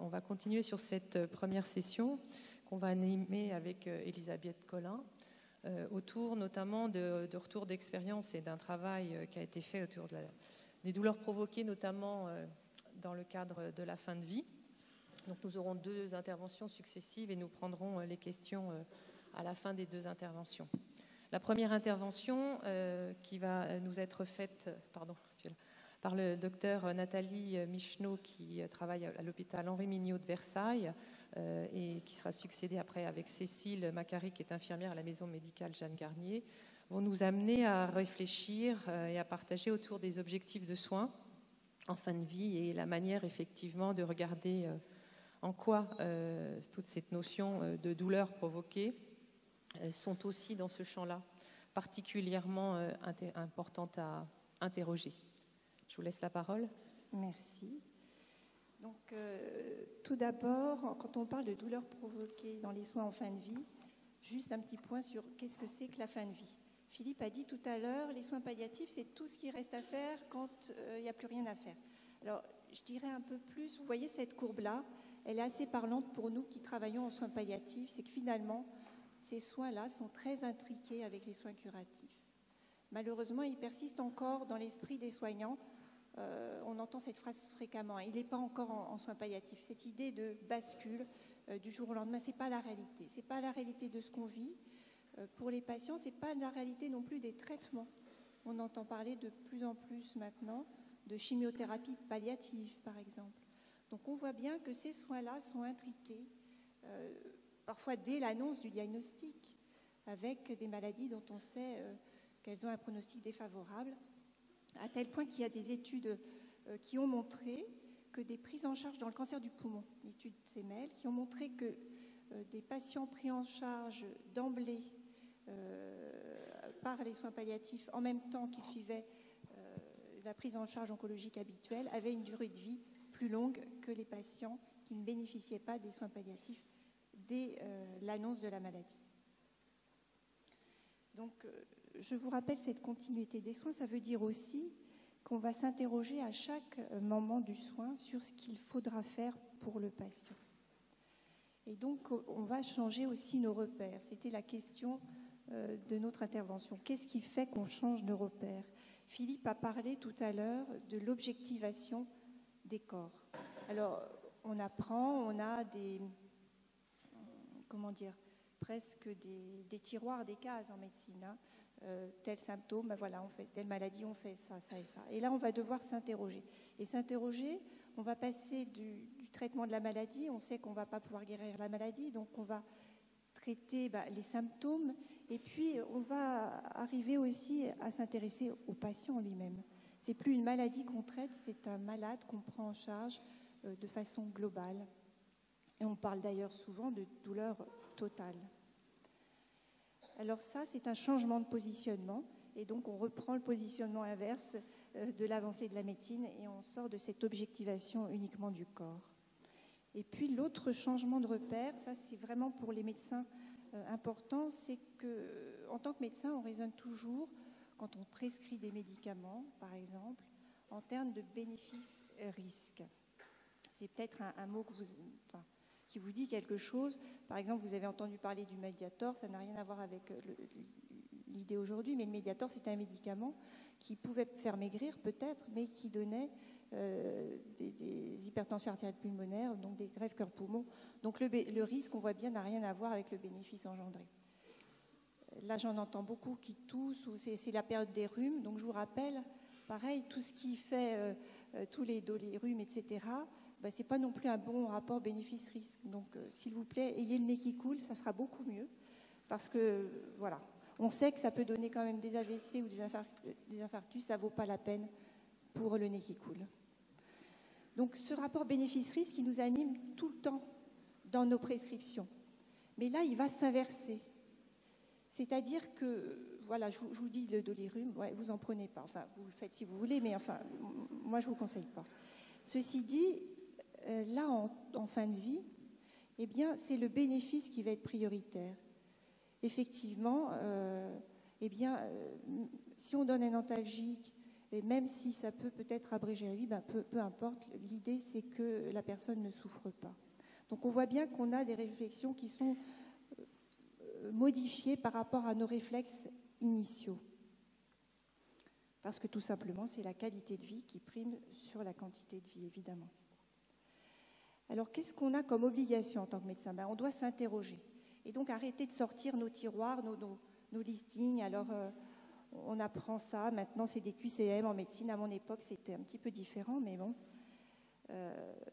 on va continuer sur cette première session qu'on va animer avec Elisabeth Collin, autour notamment de retours d'expérience et d'un travail qui a été fait autour des douleurs provoquées, notamment dans le cadre de la fin de vie. Donc nous aurons 2 interventions successives et nous prendrons les questions à la fin des 2 interventions. La première intervention qui va nous être faite par le docteur Nathalie Michneau, qui travaille à l'hôpital Henri Mignot de Versailles et qui sera succédée après avec Cécile Macari, qui est infirmière à la maison médicale Jeanne Garnier, vont nous amener à réfléchir et à partager autour des objectifs de soins en fin de vie et la manière effectivement de regarder en quoi toute cette notion de douleur provoquée sont aussi dans ce champ-là particulièrement importantes à interroger. Je vous laisse la parole. Merci. Donc, tout d'abord, quand on parle de douleur provoquée dans les soins en fin de vie, juste un petit point sur qu'est-ce que c'est que la fin de vie. Philippe a dit tout à l'heure, les soins palliatifs, c'est tout ce qui reste à faire quand il n'y a plus rien à faire. Alors, je dirais un peu plus, vous voyez cette courbe-là, elle est assez parlante pour nous qui travaillons en soins palliatifs, c'est que finalement, ces soins-là sont très intriqués avec les soins curatifs. Malheureusement, ils persistent encore dans l'esprit des soignants. On entend cette phrase fréquemment, il n'est pas encore en soins palliatifs. Cette idée de bascule du jour au lendemain, ce n'est pas la réalité. Ce n'est pas la réalité de ce qu'on vit. Pour les patients, ce n'est pas la réalité non plus des traitements. On entend parler de plus en plus maintenant de chimiothérapie palliative, par exemple. Donc on voit bien que ces soins-là sont intriqués, parfois dès l'annonce du diagnostic, avec des maladies dont on sait qu'elles ont un pronostic défavorable, à tel point qu'il y a des études qui ont montré que des prises en charge dans le cancer du poumon, études CML, qui ont montré que des patients pris en charge d'emblée par les soins palliatifs en même temps qu'ils suivaient la prise en charge oncologique habituelle avaient une durée de vie plus longue que les patients qui ne bénéficiaient pas des soins palliatifs dès l'annonce de la maladie. Donc, je vous rappelle, cette continuité des soins, ça veut dire aussi qu'on va s'interroger à chaque moment du soin sur ce qu'il faudra faire pour le patient. Et donc, on va changer aussi nos repères. C'était la question de notre intervention. Qu'est-ce qui fait qu'on change nos repères? Philippe a parlé tout à l'heure de l'objectivation des corps. Alors, on apprend, on a des... Comment dire, presque des tiroirs, des cases en médecine. Hein. Tel symptôme, ben voilà, on fait telle maladie, on fait ça, ça et ça. Et là, on va devoir s'interroger. Et s'interroger, on va passer du traitement de la maladie, on sait qu'on ne va pas pouvoir guérir la maladie, donc on va traiter les symptômes, et puis on va arriver aussi à s'intéresser au patient lui-même. C'est plus une maladie qu'on traite, c'est un malade qu'on prend en charge de façon globale. Et on parle d'ailleurs souvent de douleur totale. Alors ça, c'est un changement de positionnement, et donc on reprend le positionnement inverse de l'avancée de la médecine et on sort de cette objectivation uniquement du corps. Et puis l'autre changement de repère, ça c'est vraiment pour les médecins important, c'est qu'en tant que médecin, on raisonne toujours, quand on prescrit des médicaments, par exemple, en termes de bénéfice-risque. C'est peut-être un mot qui vous dit quelque chose. Par exemple, vous avez entendu parler du Mediator, ça n'a rien à voir avec l'idée aujourd'hui, mais le Mediator, c'est un médicament qui pouvait faire maigrir peut-être, mais qui donnait des hypertensions artérielles pulmonaires, donc des greffes cœur-poumon. Donc le risque, on voit bien, n'a rien à voir avec le bénéfice engendré. Là, j'en entends beaucoup qui toussent, ou c'est la période des rhumes. Donc je vous rappelle, pareil, tout ce qui fait tous les rhumes, etc., ce n'est pas non plus un bon rapport bénéfice-risque. Donc, s'il vous plaît, ayez le nez qui coule, ça sera beaucoup mieux. Parce que, voilà, on sait que ça peut donner quand même des AVC ou des infarctus, ça ne vaut pas la peine pour le nez qui coule. Donc, ce rapport bénéfice-risque, il nous anime tout le temps dans nos prescriptions. Mais là, il va s'inverser. C'est-à-dire que, voilà, je vous dis le dolirhume, ouais, vous n'en prenez pas. Enfin, vous le faites si vous voulez, mais enfin, moi, je ne vous conseille pas. Ceci dit, là, en fin de vie, eh bien, c'est le bénéfice qui va être prioritaire. Effectivement, si on donne un antalgique Et même si ça peut peut-être abréger la vie, peu importe, l'idée c'est que la personne ne souffre pas. Donc on voit bien qu'on a des réflexions qui sont modifiées par rapport à nos réflexes initiaux. Parce que tout simplement, c'est la qualité de vie qui prime sur la quantité de vie, évidemment. Alors, qu'est-ce qu'on a comme obligation en tant que médecin? On doit s'interroger. Et donc, arrêter de sortir nos tiroirs, nos listings. Alors, on apprend ça. Maintenant, c'est des QCM en médecine. À mon époque, c'était un petit peu différent, mais bon.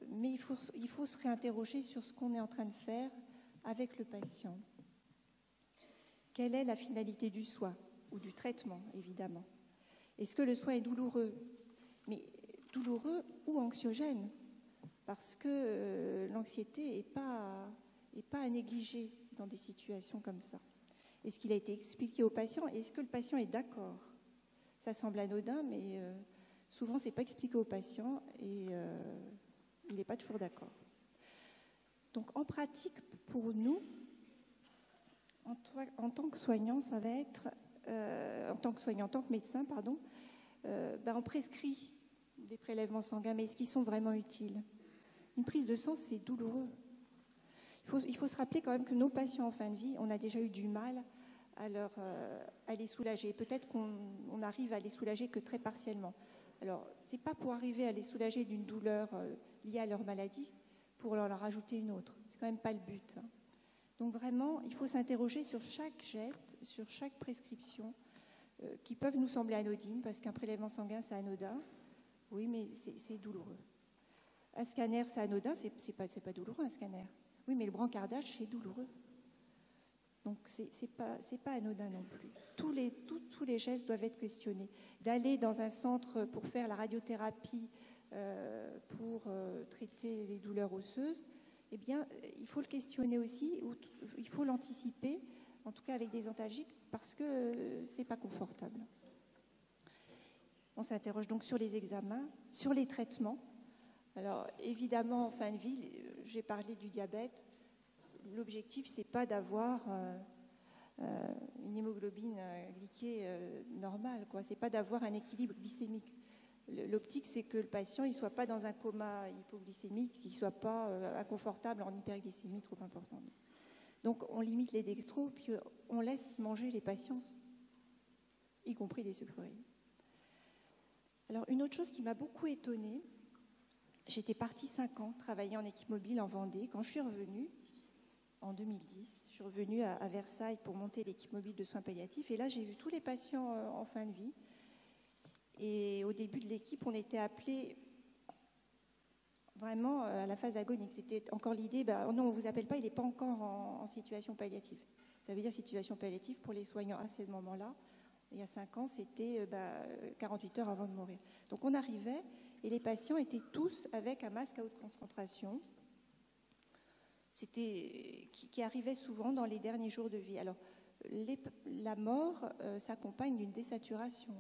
Mais il faut se réinterroger sur ce qu'on est en train de faire avec le patient. Quelle est la finalité du soin ou du traitement, évidemment? Est-ce que le soin est douloureux? Mais douloureux ou anxiogène? Parce que l'anxiété n'est pas à négliger dans des situations comme ça. Est-ce qu'il a été expliqué au patient? Est-ce que le patient est d'accord? Ça semble anodin, mais souvent, ce n'est pas expliqué au patient et il n'est pas toujours d'accord. Donc, en pratique, pour nous, en tant que soignant, ça va être... en tant que médecin, on prescrit des prélèvements sanguins, mais est-ce qu'ils sont vraiment utiles? Une prise de sang, c'est douloureux. Il faut se rappeler quand même que nos patients en fin de vie, on a déjà eu du mal à les soulager. Peut-être qu'on arrive à les soulager que très partiellement. Alors, ce n'est pas pour arriver à les soulager d'une douleur liée à leur maladie, pour leur rajouter une autre. C'est quand même pas le but. Donc vraiment, il faut s'interroger sur chaque geste, sur chaque prescription, qui peuvent nous sembler anodines, parce qu'un prélèvement sanguin, c'est anodin. Oui, mais c'est douloureux. Un scanner, c'est anodin, c'est pas douloureux, un scanner. Oui, mais le brancardage, c'est douloureux. Donc, c'est pas anodin non plus. Tous les gestes doivent être questionnés. D'aller dans un centre pour faire la radiothérapie, pour traiter les douleurs osseuses, eh bien, il faut le questionner aussi, ou il faut l'anticiper, en tout cas avec des antalgiques, parce que c'est pas confortable. On s'interroge donc sur les examens, sur les traitements. Alors, évidemment, en fin de vie, j'ai parlé du diabète. L'objectif, c'est pas d'avoir une hémoglobine glyquée normale, quoi. C'est pas d'avoir un équilibre glycémique. L'optique, c'est que le patient ne soit pas dans un coma hypoglycémique, qu'il ne soit pas inconfortable en hyperglycémie trop importante. Donc, on limite les dextros, puis on laisse manger les patients, y compris des sucreries. Alors, une autre chose qui m'a beaucoup étonnée, j'étais partie 5 ans travailler en équipe mobile en Vendée. Quand je suis revenue, en 2010, je suis revenue à Versailles pour monter l'équipe mobile de soins palliatifs. Et là, j'ai vu tous les patients en fin de vie. Et au début de l'équipe, on était appelés vraiment à la phase agonique. C'était encore l'idée, non, on ne vous appelle pas, il n'est pas encore en situation palliative. Ça veut dire situation palliative pour les soignants à ce moment-là. Il y a 5 ans, c'était 48 heures avant de mourir. Donc on arrivait et les patients étaient tous avec un masque à haute concentration. Qui arrivait souvent dans les derniers jours de vie. Alors, la mort s'accompagne d'une désaturation.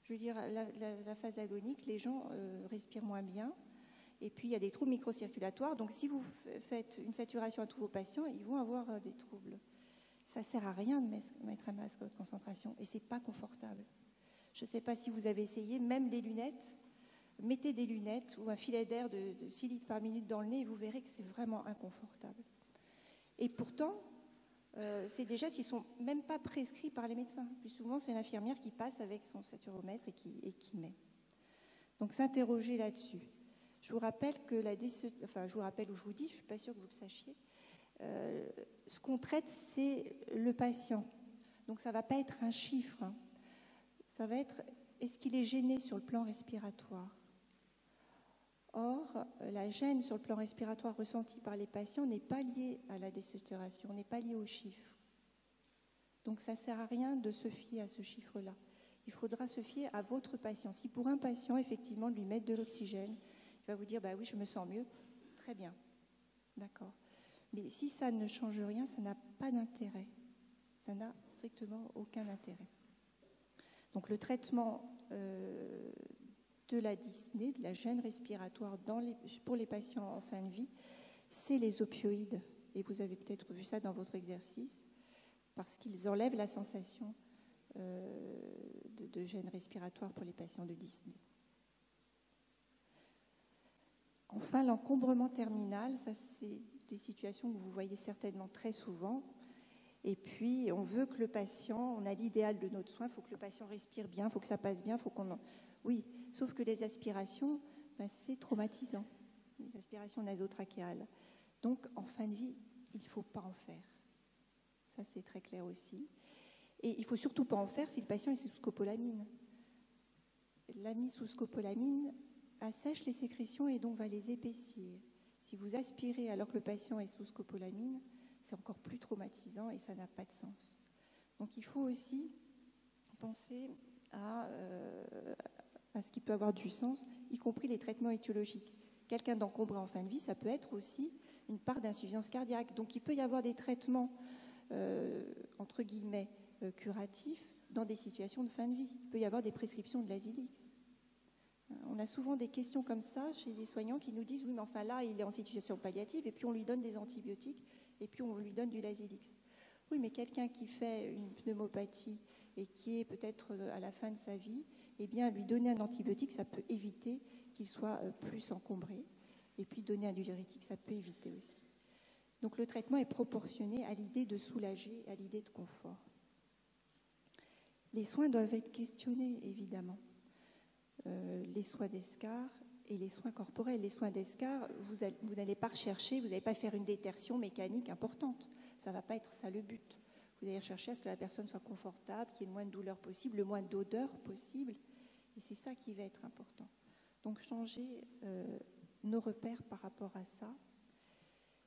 Je veux dire, la phase agonique, les gens respirent moins bien. Et puis, il y a des troubles microcirculatoires. Donc, si vous faites une saturation à tous vos patients, ils vont avoir des troubles. Ça ne sert à rien de mettre un masque à haute concentration. Et ce n'est pas confortable. Je ne sais pas si vous avez essayé, même les lunettes. Mettez des lunettes ou un filet d'air de 6 litres par minute dans le nez et vous verrez que c'est vraiment inconfortable. Et pourtant, c'est des gestes qui ne sont même pas prescrits par les médecins. Plus souvent, c'est l'infirmière qui passe avec son saturomètre et qui met. Donc, s'interroger là-dessus. Je vous rappelle que je vous rappelle ou je vous dis, je ne suis pas sûre que vous le sachiez, ce qu'on traite, c'est le patient. Donc, ça ne va pas être un chiffre. Hein. Ça va être, est-ce qu'il est gêné sur le plan respiratoire ? Or, la gêne sur le plan respiratoire ressentie par les patients n'est pas liée à la désaturation, n'est pas liée aux chiffres. Donc, ça ne sert à rien de se fier à ce chiffre-là. Il faudra se fier à votre patient. Si pour un patient, effectivement, de lui mettre de l'oxygène, il va vous dire, oui, je me sens mieux, très bien, d'accord. Mais si ça ne change rien, ça n'a pas d'intérêt. Ça n'a strictement aucun intérêt. Donc, le traitement de la dyspnée, de la gêne respiratoire pour les patients en fin de vie, c'est les opioïdes. Et vous avez peut-être vu ça dans votre exercice, parce qu'ils enlèvent la sensation de gêne respiratoire pour les patients de dyspnée. Enfin, l'encombrement terminal, ça c'est des situations que vous voyez certainement très souvent. Et puis, on veut que le patient, on a l'idéal de notre soin, il faut que le patient respire bien, il faut que ça passe bien, faut qu'on... Oui, sauf que les aspirations, c'est traumatisant, les aspirations nasotrachéales. Donc, en fin de vie, il ne faut pas en faire. Ça, c'est très clair aussi. Et il ne faut surtout pas en faire si le patient est sous scopolamine. La mise sous scopolamine assèche les sécrétions et donc va les épaissir. Si vous aspirez alors que le patient est sous scopolamine, c'est encore plus traumatisant et ça n'a pas de sens. Donc il faut aussi penser à ce qui peut avoir du sens, y compris les traitements étiologiques. Quelqu'un d'encombré en fin de vie, ça peut être aussi une part d'insuffisance cardiaque. Donc il peut y avoir des traitements, entre guillemets, curatifs dans des situations de fin de vie. Il peut y avoir des prescriptions de l'Azilix. On a souvent des questions comme ça chez des soignants qui nous disent « Oui, mais enfin là, il est en situation palliative et puis on lui donne des antibiotiques et puis on lui donne du Lazilix. » Oui, mais quelqu'un qui fait une pneumopathie et qui est peut-être à la fin de sa vie, eh bien, lui donner un antibiotique, ça peut éviter qu'il soit plus encombré. Et puis donner un diurétique, ça peut éviter aussi. Donc le traitement est proportionné à l'idée de soulager, à l'idée de confort. Les soins doivent être questionnés, évidemment. Les soins d'escar et les soins corporels. Les soins d'escar, vous n'allez pas rechercher, vous n'allez pas faire une détertion mécanique importante. Ça ne va pas être ça le but. Vous allez rechercher à ce que la personne soit confortable, qu'il y ait le moins de douleur possible, le moins d'odeur possible. Et c'est ça qui va être important. Donc changer nos repères par rapport à ça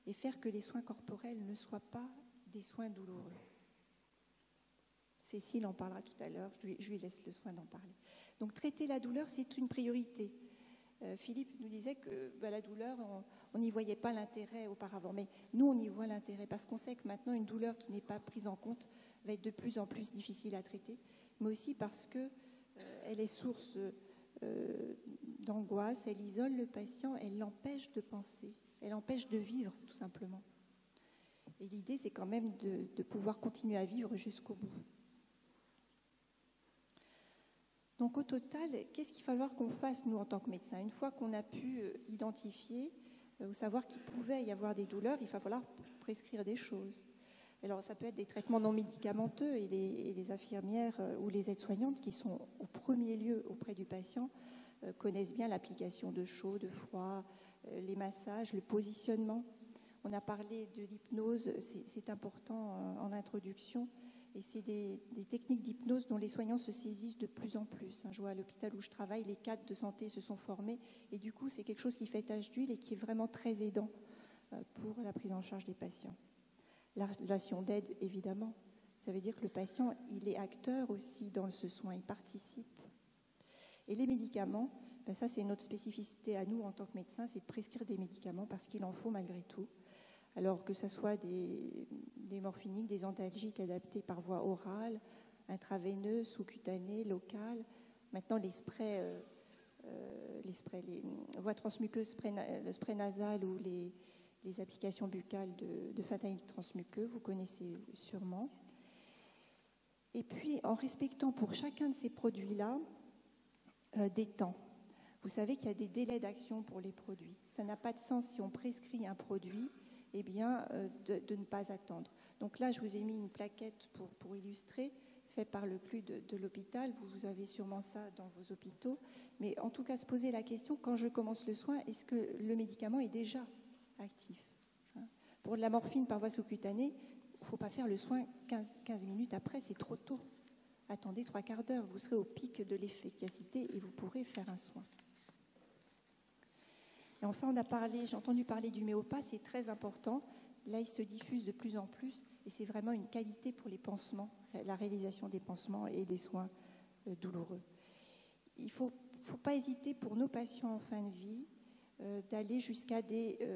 et faire que les soins corporels ne soient pas des soins douloureux. Cécile en parlera tout à l'heure, je lui laisse le soin d'en parler. Donc traiter la douleur, c'est une priorité. Philippe nous disait que la douleur, on n'y voyait pas l'intérêt auparavant, mais nous on y voit l'intérêt parce qu'on sait que maintenant une douleur qui n'est pas prise en compte va être de plus en plus difficile à traiter, mais aussi parce qu'elle est source d'angoisse, elle isole le patient, elle l'empêche de penser, elle l'empêche de vivre tout simplement. Et l'idée c'est quand même de pouvoir continuer à vivre jusqu'au bout. Donc au total, qu'est-ce qu'il va falloir qu'on fasse, nous, en tant que médecins ? Une fois qu'on a pu identifier ou savoir qu'il pouvait y avoir des douleurs, il va falloir prescrire des choses. Alors ça peut être des traitements non médicamenteux et les infirmières ou les aides-soignantes qui sont au premier lieu auprès du patient connaissent bien l'application de chaud, de froid, les massages, le positionnement. On a parlé de l'hypnose, c'est important en introduction. Et c'est des techniques d'hypnose dont les soignants se saisissent de plus en plus. Je vois à l'hôpital où je travaille, les cadres de santé se sont formés. Et du coup, c'est quelque chose qui fait tache d'huile et qui est vraiment très aidant pour la prise en charge des patients. La relation d'aide, évidemment. Ça veut dire que le patient, il est acteur aussi dans ce soin, il participe. Et les médicaments, ça c'est notre spécificité à nous en tant que médecins, c'est de prescrire des médicaments parce qu'il en faut malgré tout. Alors que ce soit des morphiniques, des antalgiques adaptés par voie orale, intraveineuse, sous-cutanée, locale. Maintenant, les sprays, les voies transmuqueuses, le spray nasal ou les applications buccales de fentanyl transmuqueux, vous connaissez sûrement. Et puis, en respectant pour chacun de ces produits-là des temps. Vous savez qu'il y a des délais d'action pour les produits. Ça n'a pas de sens si on prescrit un produit, eh bien, de ne pas attendre. Donc là, je vous ai mis une plaquette pour illustrer, faite par le CLU de l'hôpital. Vous avez sûrement ça dans vos hôpitaux. Mais en tout cas, se poser la question, quand je commence le soin, est-ce que le médicament est déjà actif ? Pour de la morphine par voie sous-cutanée, il ne faut pas faire le soin 15 minutes après, c'est trop tôt. Attendez 3/4 d'heure, vous serez au pic de l'efficacité et vous pourrez faire un soin. Et enfin, j'ai entendu parler du méopa, c'est très important. Là, il se diffuse de plus en plus et c'est vraiment une qualité pour les pansements, la réalisation des pansements et des soins douloureux. Il ne faut pas hésiter pour nos patients en fin de vie d'aller jusqu'à des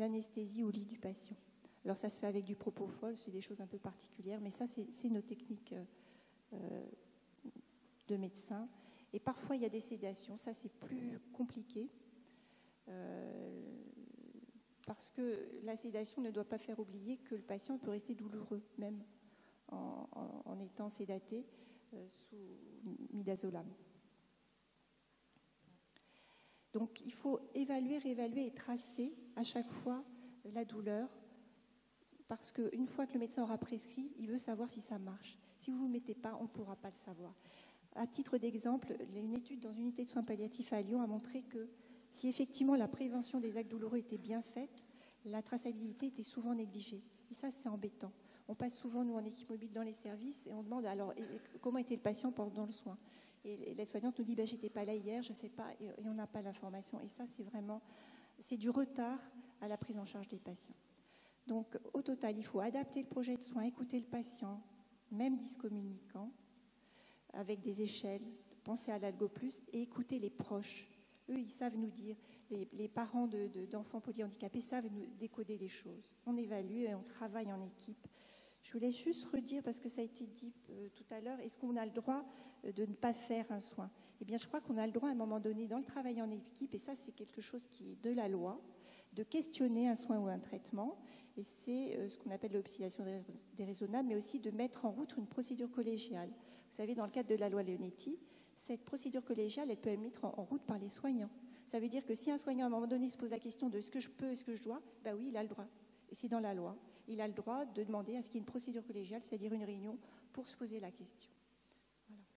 anesthésies au lit du patient. Alors ça se fait avec du propofol, c'est des choses un peu particulières, mais ça, c'est nos techniques de médecins. Et parfois, il y a des sédations, ça c'est plus compliqué. Parce que la sédation ne doit pas faire oublier que le patient peut rester douloureux, même en étant sédaté sous midazolam. Donc il faut évaluer, réévaluer et tracer à chaque fois la douleur, parce qu'une fois que le médecin aura prescrit, il veut savoir si ça marche. Si vous ne vous mettez pas, on ne pourra pas le savoir. À titre d'exemple, une étude dans une unité de soins palliatifs à Lyon a montré que si effectivement la prévention des actes douloureux était bien faite, la traçabilité était souvent négligée. Et ça, c'est embêtant. On passe souvent, nous, en équipe mobile dans les services et on demande alors comment était le patient pendant le soin. Et l'aide-soignante nous dit j'étais pas là hier, je ne sais pas, et on n'a pas l'information. Et ça, c'est du retard à la prise en charge des patients. Donc, au total, il faut adapter le projet de soins, écouter le patient, même dyscommunicant, avec des échelles, penser à l'Algo Plus et écouter les proches. Eux, ils savent nous dire, les parents d'enfants polyhandicapés savent nous décoder les choses. On évalue et on travaille en équipe. Je voulais juste redire, parce que ça a été dit tout à l'heure, est-ce qu'on a le droit de ne pas faire un soin? Eh bien, je crois qu'on a le droit à un moment donné, dans le travail en équipe, et ça, c'est quelque chose qui est de la loi, de questionner un soin ou un traitement, et c'est ce qu'on appelle l'obstination déraisonnable, mais aussi de mettre en route une procédure collégiale. Vous savez, dans le cadre de la loi Leonetti, cette procédure collégiale, elle peut être mise en route par les soignants. Ça veut dire que si un soignant, à un moment donné, se pose la question de est-ce que je peux, est-ce que je dois, ben oui, il a le droit. Et c'est dans la loi. Il a le droit de demander à ce qu'il y ait une procédure collégiale, c'est-à-dire une réunion, pour se poser la question.